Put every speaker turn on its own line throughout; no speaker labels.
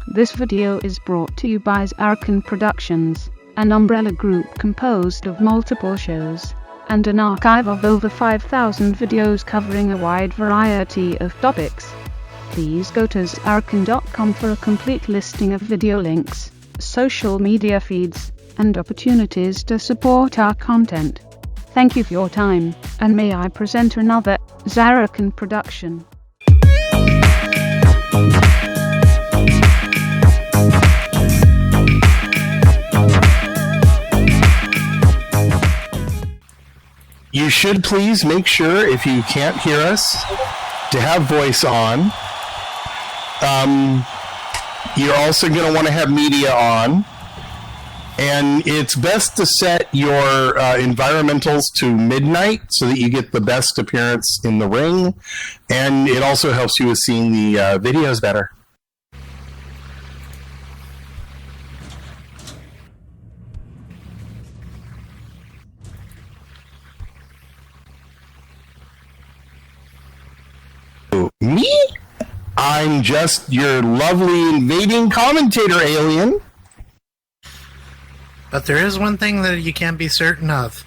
This video is brought to you by Zarrakan Productions, an umbrella group composed of multiple shows and an archive of over 5,000 videos covering a wide variety of topics. Please go to zarrakan.com for a complete listing of video links, social media feeds, and opportunities to support our content. Thank you for your time, and may I present another Zarrakan production.
You should please make sure, if you can't hear us, to have voice on. You're also going to want to have media on. And it's best to set your environmentals to midnight so that you get the best appearance in the ring. And it also helps you with seeing the videos better. Me? I'm just your lovely invading commentator alien.
But there is one thing that you can't be certain of.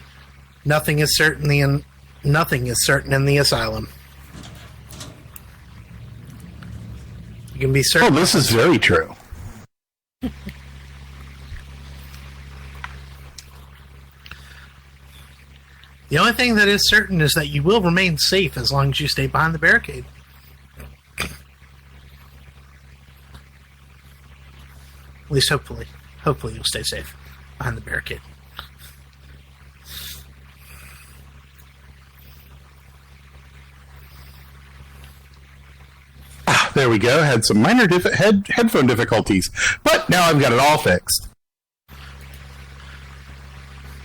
Nothing is certain in the asylum. You can be certain.
Oh, this is very true.
The only thing that is certain is that you will remain safe as long as you stay behind the barricade. At least hopefully. Hopefully you'll stay safe behind the barricade.
There we go. Had some minor headphone difficulties, but now I've got it all fixed.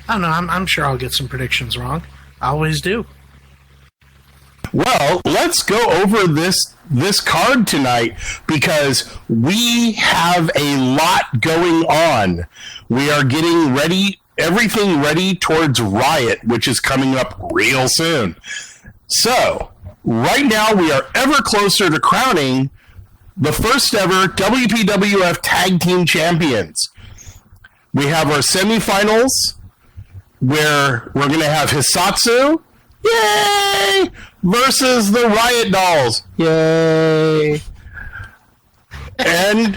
I don't know. I'm sure I'll get some predictions wrong. I always do.
Well, let's go over this card tonight because we have a lot going on. We are getting ready, everything ready towards Riot, which is coming up real soon. So, right now we are ever closer to crowning the first ever WPWF Tag Team Champions. We have our semifinals where we're going to have Hisatsu, yay, versus the Riot Dolls, yay. And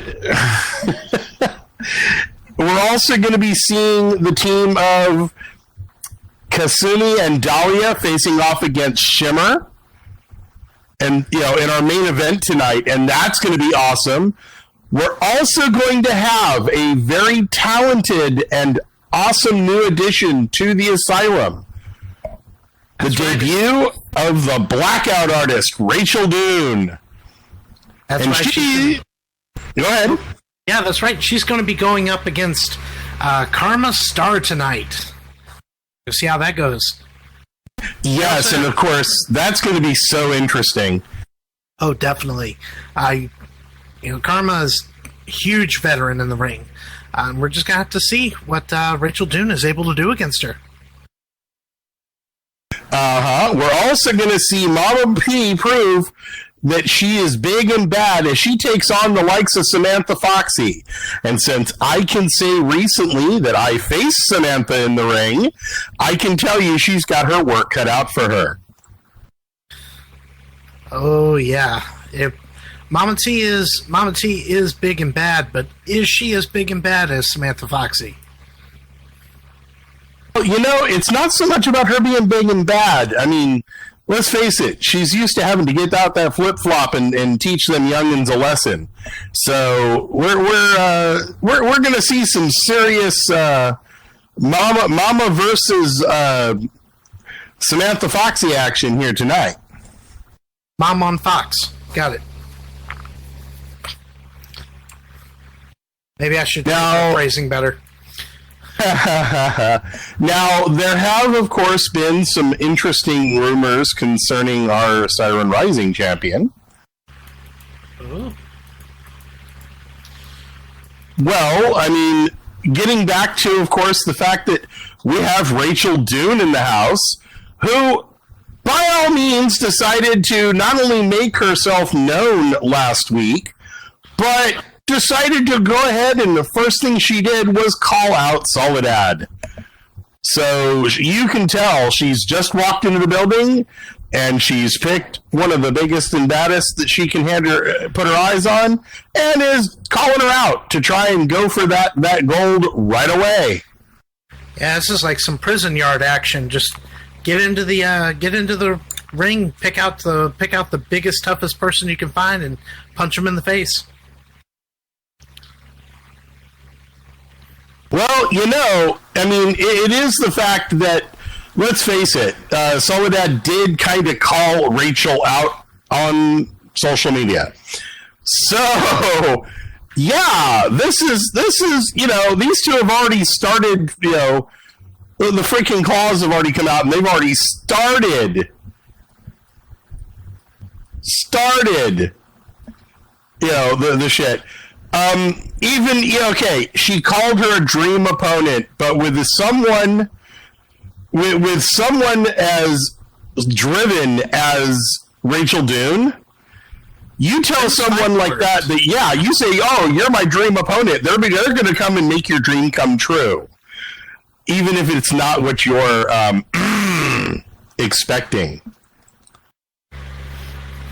we're also going to be seeing the team of Kasumi and Dahlia facing off against Shimmer. And, you know, in our main event tonight, and that's going to be awesome. We're also going to have a very talented and awesome new addition to the Asylum. The debut of the Blackout artist, Rachel Dune.
That's
and
right.
Go ahead.
Yeah, that's right. She's going to be going up against Karma Star tonight. We'll see how that goes.
Yes, and of course, that's going to be so interesting.
Oh, definitely. Karma is a huge veteran in the ring. We're just going to have to see what Rachel Dune is able to do against her.
We're also going to see Mama P prove that she is big and bad as she takes on the likes of Samantha Foxy. And since I can say recently that I faced Samantha in the ring, I can tell you she's got her work cut out for her.
Oh, yeah. Mama T is big and bad, but is she as big and bad as Samantha Foxy?
Well, you know, it's not so much about her being big and bad. I mean, let's face it, she's used to having to get out that flip-flop and teach them youngins a lesson. So we're going to see some serious Mama versus Samantha Foxy action here tonight.
Mom on Fox. Got it. Maybe I should do phrasing better.
Now, there have, of course, been some interesting rumors concerning our Siren Rising champion.
Ooh.
Well, I mean, getting back to, of course, the fact that we have Rachel Dune in the house, who, by all means, decided to not only make herself known last week, but decided to go ahead, and the first thing she did was call out Soledad. So you can tell she's just walked into the building, and she's picked one of the biggest and baddest that she can put her eyes on, and is calling her out to try and go for that gold right away.
Yeah, this is like some prison yard action. Just get into the ring, pick out the biggest, toughest person you can find, and punch him in the face.
Well, it is the fact that, let's face it, Soledad did kind of call Rachel out on social media. So, yeah, this is these two have already started, the freaking claws have already come out, and they've already started, the shit. She called her a dream opponent, but with someone as driven as Rachel Dune, you tell someone like that, you say, oh, you're my dream opponent, they're going to come and make your dream come true, even if it's not what you're expecting.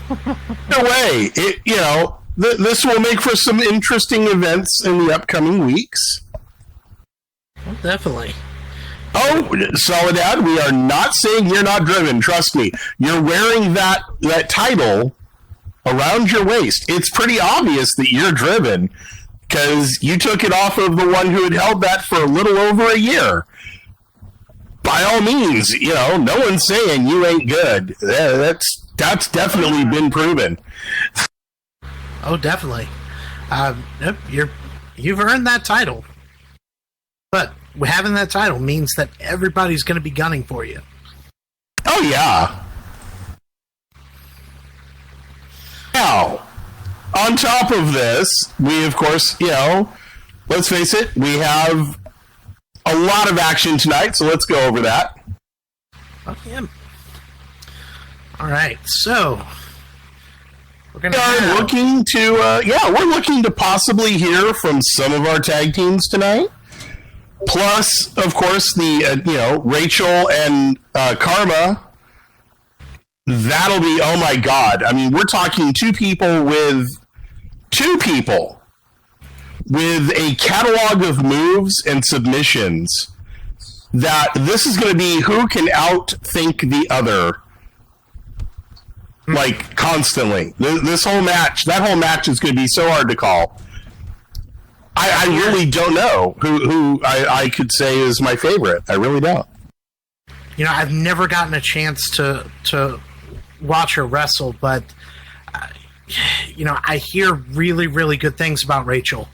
No way, this will make for some interesting events in the upcoming weeks.
Well, definitely.
Oh, Soledad, we are not saying you're not driven. Trust me. You're wearing that title around your waist. It's pretty obvious that you're driven because you took it off of the one who had held that for a little over a year. By all means, no one's saying you ain't good. That's definitely been proven.
Oh, definitely. You've earned that title. But having that title means that everybody's going to be gunning for you.
Oh, yeah. Now, on top of this, we, of course, let's face it, we have a lot of action tonight, so let's go over that.
Okay. All right, so we're
looking to possibly hear from some of our tag teams tonight. Plus, of course, the Rachel and Karma. That'll be, oh my God! I mean, we're talking two people with a catalog of moves and submissions. That this is going to be who can outthink the other. Like, constantly. That whole match is going to be so hard to call. I really don't know who I could say is my favorite. I really don't.
I've never gotten a chance to watch her wrestle, but, I hear really, really good things about Rachel.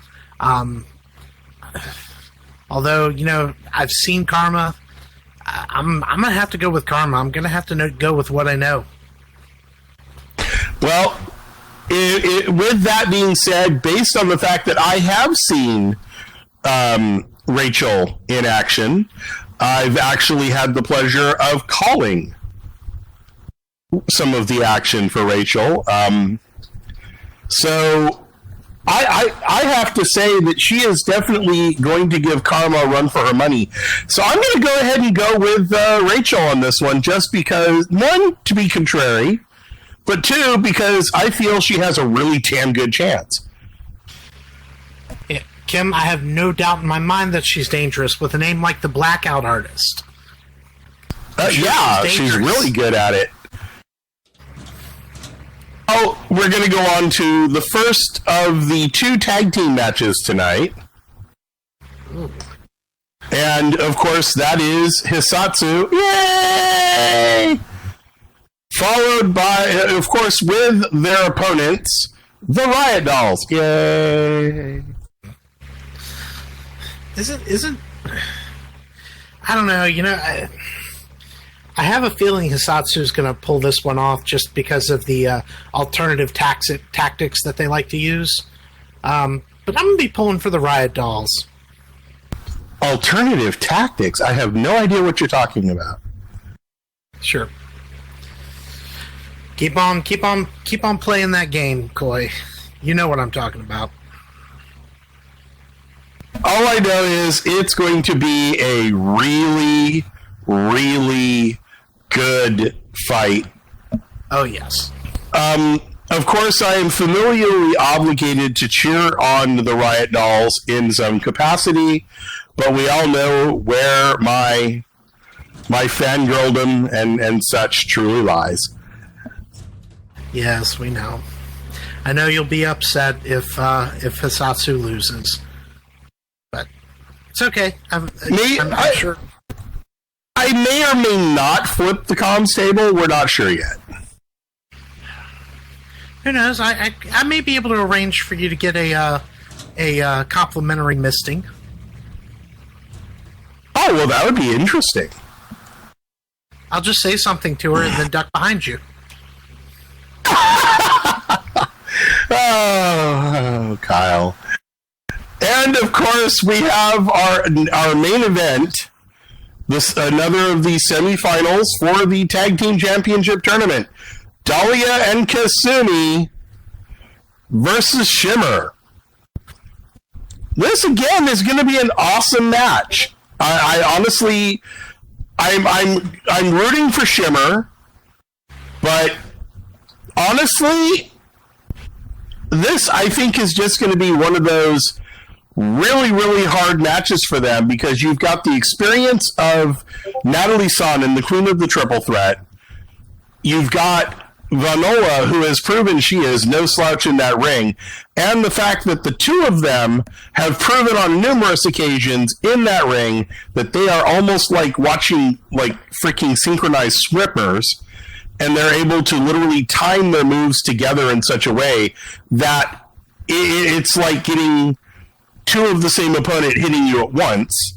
Although, I've seen Karma. I'm going to have to go with Karma. I'm going to have to go with what I know.
Well, with that being said, based on the fact that I have seen Rachel in action, I've actually had the pleasure of calling some of the action for Rachel. So I have to say that she is definitely going to give Karma a run for her money. So I'm going to go ahead and go with Rachel on this one, just because, one, to be contrary, but two, because I feel she has a really damn good chance.
Yeah, Kim, I have no doubt in my mind that she's dangerous with a name like the Blackout Artist.
She's really good at it. Oh, we're going to go on to the first of the two tag team matches tonight. Ooh. And, of course, that is Hisatsu. Yay! Followed by, of course, with their opponents, the Riot Dolls. Yay!
Isn't I don't know, I have a feeling Hisatsu is going to pull this one off just because of the alternative tactics that they like to use. But I'm going to be pulling for the Riot Dolls.
Alternative tactics? I have no idea what you're talking about.
Sure. Keep on playing that game, Coy. You know what I'm talking about.
All I know is it's going to be a really, really good fight.
Oh, yes.
Of course, I am familiarly obligated to cheer on the Riot Dolls in some capacity, but we all know where my fangirldom and such truly lies.
Yes, we know. I know you'll be upset if Hisatsu loses, but it's okay. I'm sure. I may or may not flip the comms table. We're not sure yet. Who knows? I may be able to arrange for you to get a complimentary misting.
Oh, well, that would be interesting.
I'll just say something to her and then duck behind you.
Oh, Kyle. And, of course, we have our main event, another of the semifinals for the Tag Team Championship Tournament. Dahlia and Kasumi versus Shimmer. This, again, is going to be an awesome match. I honestly... I'm rooting for Shimmer, but honestly, this I think is just going to be one of those really, really hard matches for them because you've got the experience of Natalie Sonnen, the queen of the triple threat. You've got Vanola, who has proven she is no slouch in that ring, and the fact that the two of them have proven on numerous occasions in that ring that they are almost like watching like freaking synchronized swimmers, and they're able to literally time their moves together in such a way that it's like getting two of the same opponent hitting you at once.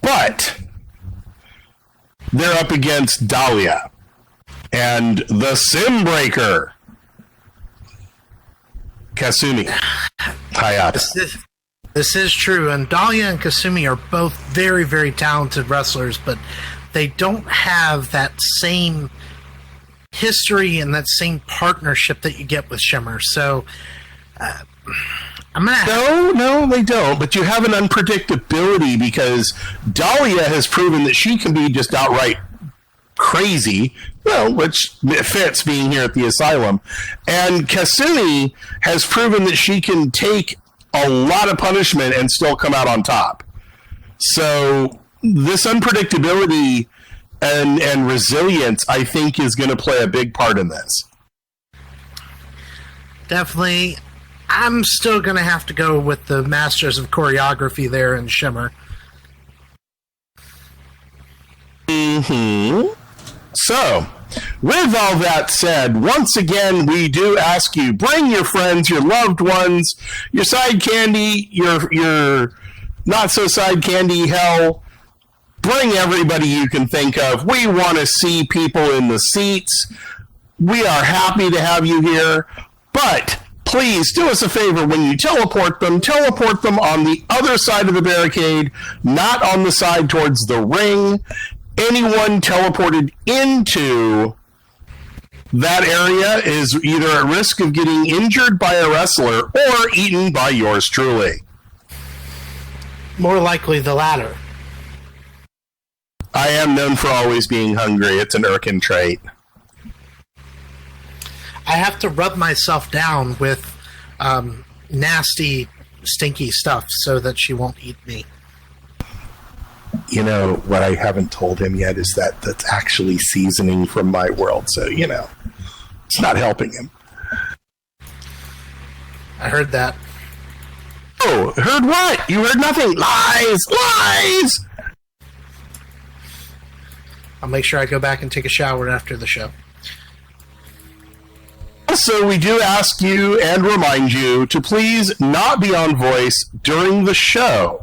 But they're up against Dahlia and the Sim Breaker, Kasumi Hayata.
This is true, and Dahlia and Kasumi are both very, very talented wrestlers, but they don't have that same history and that same partnership that you get with Shimmer. So, I'm gonna...
No, they don't. But you have an unpredictability because Dahlia has proven that she can be just outright crazy, well, which fits being here at the asylum. And Kasumi has proven that she can take a lot of punishment and still come out on top. So this unpredictability and resilience, I think, is going to play a big part in this.
Definitely. I'm still going to have to go with the masters of choreography there in Shimmer.
Mm-hmm. So, with all that said, once again, we do ask you, bring your friends, your loved ones, your side candy, your not-so-side candy hell. Bring everybody you can think of. We want to see people in the seats. We are happy to have you here, but please do us a favor when you teleport them on the other side of the barricade, not on the side towards the ring. Anyone teleported into that area is either at risk of getting injured by a wrestler or eaten by yours truly.
More likely the latter.
I am known for always being hungry. It's an Irkin trait.
I have to rub myself down with nasty, stinky stuff so that she won't eat me.
You know, what I haven't told him yet is that that's actually seasoning from my world. So, you know, it's not helping him.
I heard that.
Oh, heard what? You heard nothing. Lies!
I'll make sure I go back and take a shower after the show.
Also, we do ask you and remind you to please not be on voice during the show.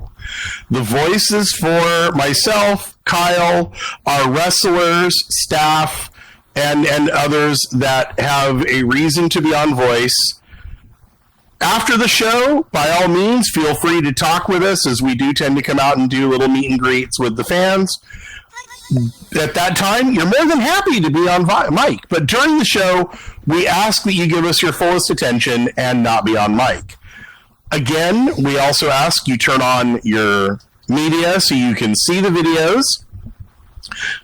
The voice is for myself, Kyle, our wrestlers, staff, and others that have a reason to be on voice. After the show, by all means, feel free to talk with us, as we do tend to come out and do little meet and greets with the fans. At that time, you're more than happy to be on mic. But during the show, we ask that you give us your fullest attention and not be on mic. Again, we also ask you turn on your media so you can see the videos.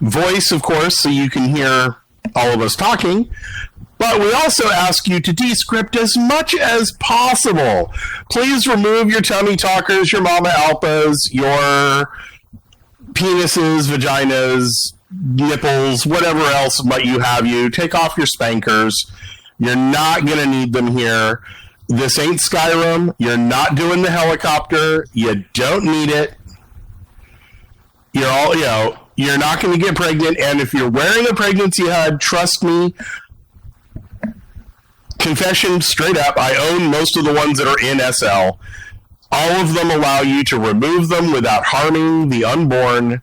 Voice, of course, so you can hear all of us talking. But we also ask you to descript as much as possible. Please remove your tummy talkers, your mama alpas, your penises, vaginas, nipples, whatever else might you have you. Take off your spankers. You're not going to need them here. This ain't Skyrim. You're not doing the helicopter. You don't need it. You're all, you're not going to get pregnant. And if you're wearing a pregnancy HUD, trust me, confession straight up, I own most of the ones that are in SL. All of them allow you to remove them without harming the unborn.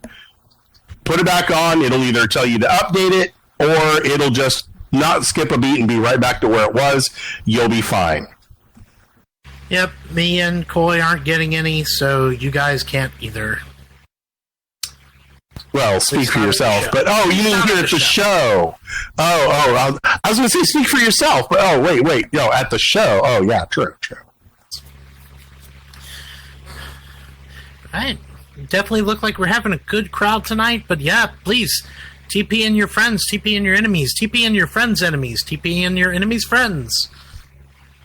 Put it back on. It'll either tell you to update it, or it'll just not skip a beat and be right back to where it was. You'll be fine.
Yep, me and Coy aren't getting any, so you guys can't either.
Well, speak for yourself, but you mean here at the show? I was going to say speak for yourself, but wait, at the show. Oh, yeah, true.
Right, definitely look like we're having a good crowd tonight, but yeah, please, TP in your friends, TP in your enemies, TP in your friends' enemies, TP in your enemies' friends.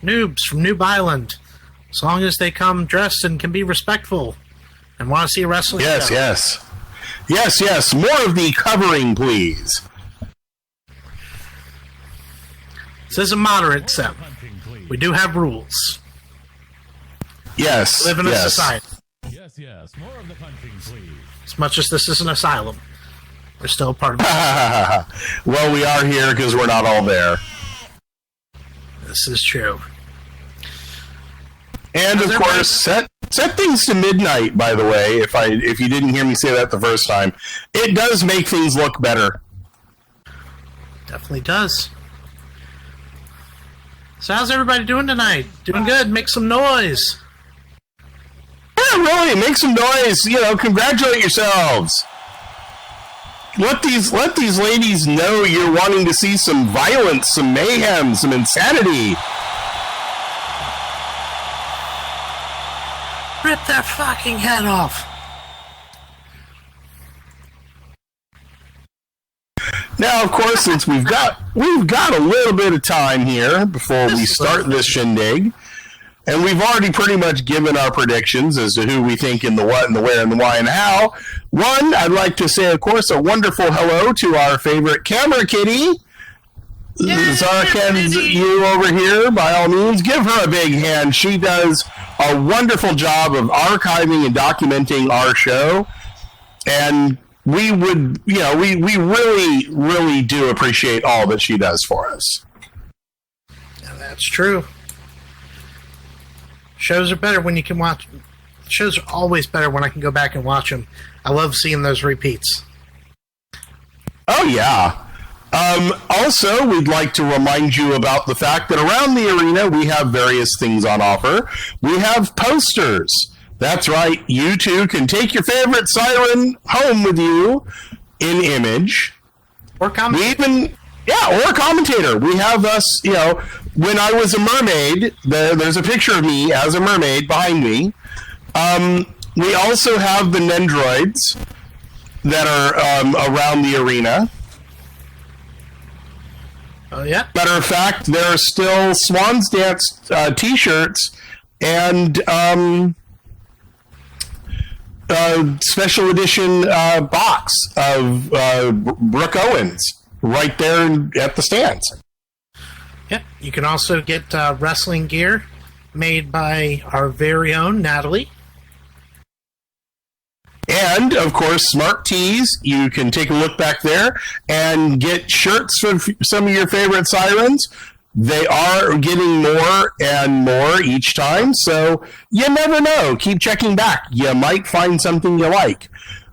Noobs from Noob Island, as long as they come dressed and can be respectful and want to see a wrestling show.
Yes. More of the covering, please.
This is a moderate set. We do have rules.
Yes.
We live in a society.
Yes. More of the punching, please.
As much as this is an asylum, we're still a part of it.
Well, we are here because we're not all there.
This is true.
And of course, set things to midnight, by the way, if you didn't hear me say that the first time. It does make things look better.
Definitely does. So how's everybody doing tonight? Doing good. Make some noise.
Yeah, really, make some noise. Congratulate yourselves. Let these ladies know you're wanting to see some violence, some mayhem, some insanity.
Rip their fucking head off.
Now, of course, since we've got a little bit of time here before we start this shindig, and we've already pretty much given our predictions as to who we think in the what and the where and the why and how. One, I'd like to say, of course, a wonderful hello to our favorite camera kitty. Zarrakan, you over here, by all means, give her a big hand. She does a wonderful job of archiving and documenting our show, and we would, we really, really do appreciate all that she does for us.
Yeah, that's true. Shows are better when you can watch. Shows are always better when I can go back and watch them. I love seeing those repeats.
Oh, yeah. Also, we'd like to remind you about the fact that around the arena, we have various things on offer. We have posters. That's right. You too can take your favorite siren home with you in image.
Or commentator.
Or a commentator. We have us, when I was a mermaid, there's a picture of me as a mermaid behind me. We also have the Nendroids that are around the arena.
Oh, yeah?
Matter of fact, there are still Swan's Dance t-shirts and special edition box of Brooke Owens right there at the stands.
Yep. You can also get wrestling gear made by our very own Natalie.
And, of course, Smart Tees. You can take a look back there and get shirts from some of your favorite sirens. They are getting more and more each time, so you never know. Keep checking back. You might find something you like.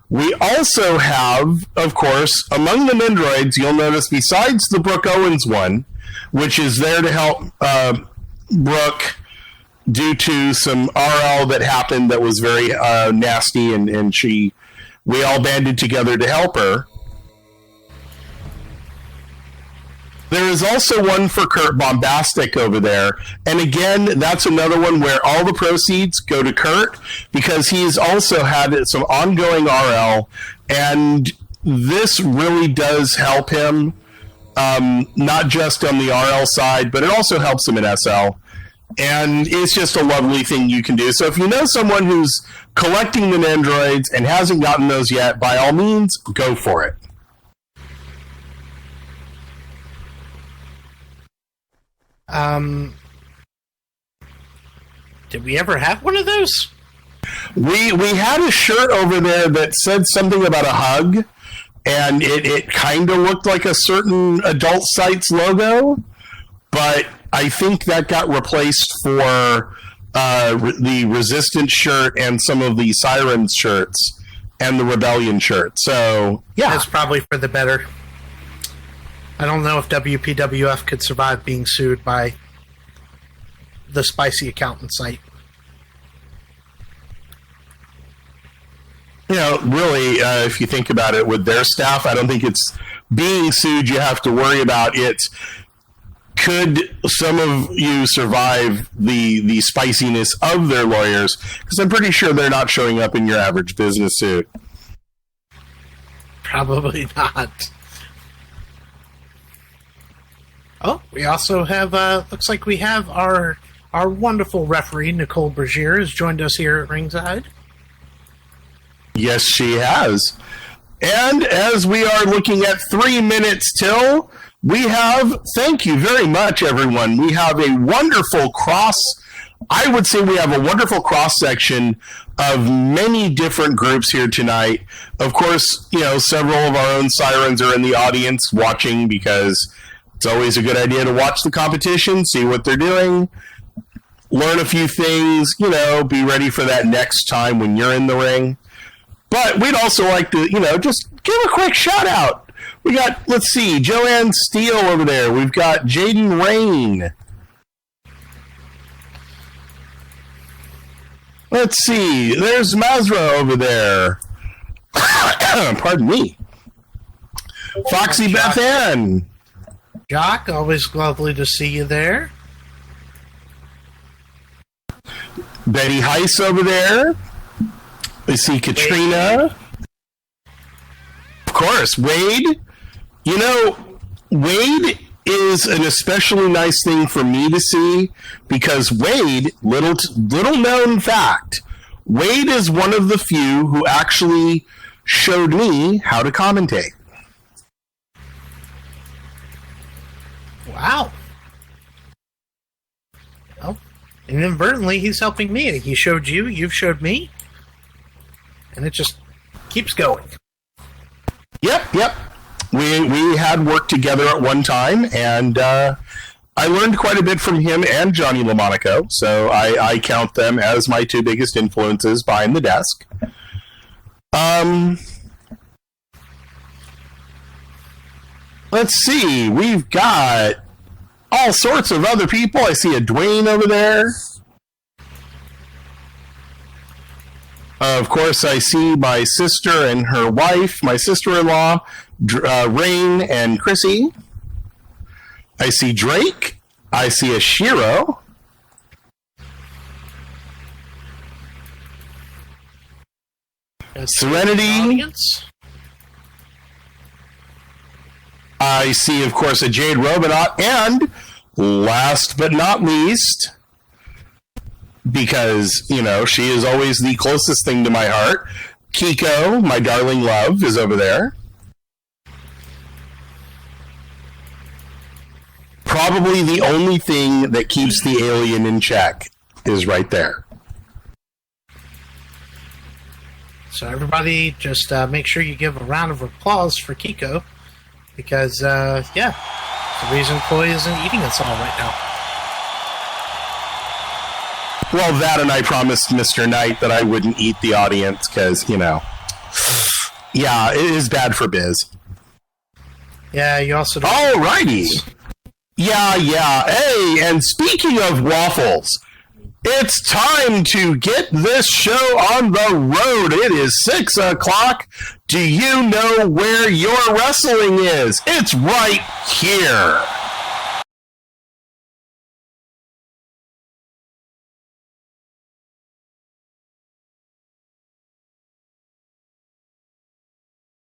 We also have, of course, among the Nendroids, you'll notice besides the Brooke Owens one, which is there to help Brooke due to some RL that happened that was very nasty, and we all banded together to help her. There is also one for Kurt Bombastic over there. And again, that's another one where all the proceeds go to Kurt because he's also had some ongoing RL. And this really does help him, not just on the RL side, but it also helps him in SL. And it's just a lovely thing you can do. So if you know someone who's collecting the Nendoroids and hasn't gotten those yet, by all means, go for it.
Did we ever have one of those?
We had a shirt over there that said something about a hug, and it kind of looked like a certain Adult Sites logo, but I think that got replaced for the Resistance shirt and some of the Sirens shirts and the Rebellion shirt. So, yeah.
That's probably for the better. I don't know if WPWF could survive being sued by the Spicy Accountant site.
You know, really, if you think about it, with their staff, I don't think it's being sued you have to worry about. It's could some of you survive the spiciness of their lawyers? Because I'm pretty sure they're not showing up in your average business suit.
Probably not. Oh, we also have, looks like we have our wonderful referee, Nicole Bergier, has joined us here at ringside.
Yes, she has. And as we are looking at 3 minutes till, we have, thank you very much, everyone. We have a wonderful I would say we have a wonderful cross-section of many different groups here tonight. Of course, you know, several of our own Sirens are in the audience watching because it's always a good idea to watch the competition, see what they're doing, learn a few things, you know, be ready for that next time when you're in the ring. But we'd also like to, you know, just give a quick shout out. We got, let's see, Joanne Steele over there. We've got Jaden Rain. Let's see, there's Mazra over there. Pardon me. Foxy Beth Ann.
Jock, always lovely to see you there.
Betty Heiss over there. I see Katrina. Of course, Wade. You know, Wade is an especially nice thing for me to see because Wade, little known fact, Wade is one of the few who actually showed me how to commentate.
Wow. Well, inadvertently, he's helping me. He showed you, you've showed me. And it just keeps going.
Yep. We had worked together at one time, and I learned quite a bit from him and Johnny LaMonaco, so I count them as my two biggest influences behind the desk. Let's see, we've got all sorts of other people. I see a Dwayne over there. Of course, I see my sister and her wife, my sister-in-law, Rain and Chrissy. I see Drake. I see a Shiro. Serenity. I see, of course, a Jade Robinot. And last but not least, because, you know, she is always the closest thing to my heart, Kiko, my darling love, is over there. Probably the only thing that keeps the alien in check is right there.
So everybody just make sure you give a round of applause for Kiko because, yeah, the reason Chloe isn't eating us all right now.
Well, that and I promised Mr. Knight that I wouldn't eat the audience because, you know, yeah, it is bad for biz.
Yeah, you also don't...
Alrighty. Yeah. Hey, and speaking of waffles, it's time to get this show on the road. It is 6 o'clock. Do you know where your wrestling is? It's right here.